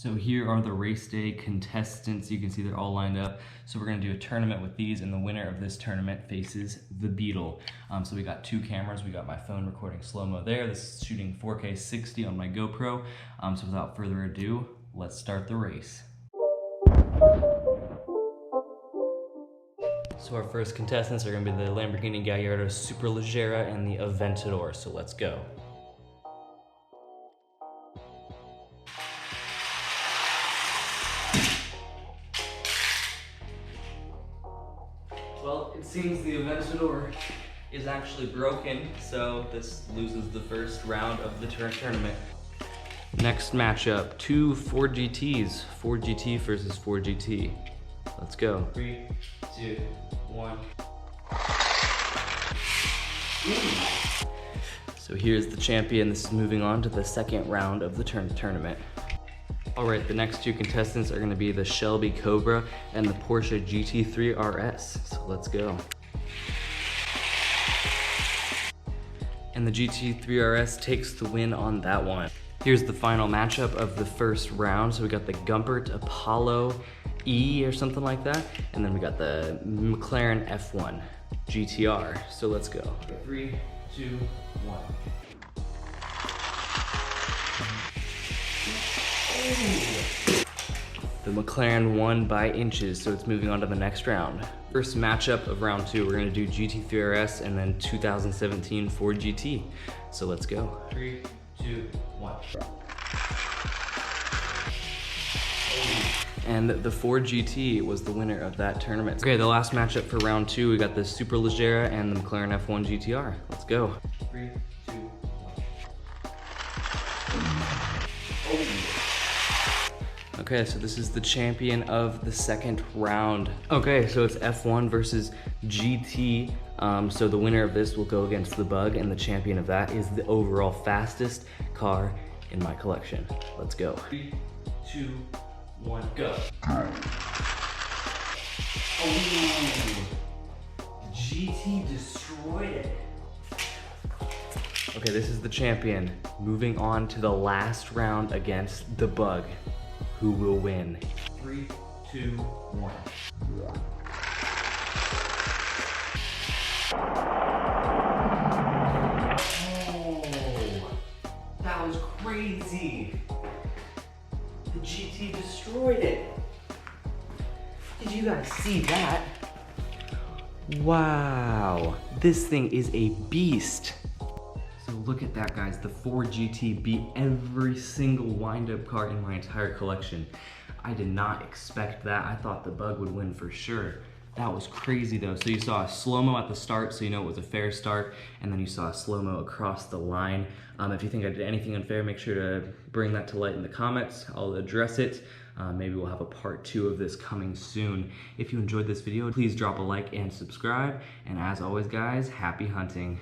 So here are the race day contestants. You can see they're all lined up. So we're gonna do a tournament with these, and the winner of this tournament faces the Beetle. So we got two cameras. We got my phone recording slow-mo there. This is shooting 4K 60 on my GoPro. So without further ado, let's start the race. So our first contestants are gonna be the Lamborghini Gallardo Superleggera and the Aventador. So let's go. Well, it seems the Aventador is actually broken, so this loses the first round of the tournament. Next matchup, two Ford GTs. Ford GT versus Ford GT. Let's go. 3, 2, 1. So here's the champion. This is moving on to the second round of the tournament. All right, the next two contestants are gonna be the Shelby Cobra and the Porsche GT3 RS. So let's go. And the GT3 RS takes the win on that one. Here's the final matchup of the first round. So we got the Gumpert Apollo E or something like that. And then we got the McLaren F1 GTR. So let's go. 3, 2, 1. The McLaren won by inches, so it's moving on to the next round. First matchup of round 2, we're gonna do GT3 RS and then 2017 Ford GT. So let's go. 3, 2, 1. And the Ford GT was the winner of that tournament. Okay, the last matchup for round 2, we got the Superleggera and the McLaren F1 GTR. Let's go. 3, 2, 1. Okay, so this is the champion of the second round. Okay, so it's F1 versus GT. So the winner of this will go against the Bug, and the champion of that is the overall fastest car in my collection. Let's go. 3, 2, 1, go. Oh, GT destroyed it. Okay, this is the champion. Moving on to the last round against the Bug. Who will win? 3, 2, 1. Oh, that was crazy. The GT destroyed it. Did you guys see that? Wow, this thing is a beast. So look at that, guys. The Ford GT beat every single wind-up car in my entire collection. I did not expect that. I thought the Bug would win for sure. That was crazy though. So you saw a slow-mo at the start, so you know it was a fair start, and then you saw a slow-mo across the line. If you think I did anything unfair, make sure to bring that to light in the comments. I'll address it. Maybe we'll have a part 2 of this coming soon. If you enjoyed this video, please drop a like and subscribe. And as always, guys, happy hunting.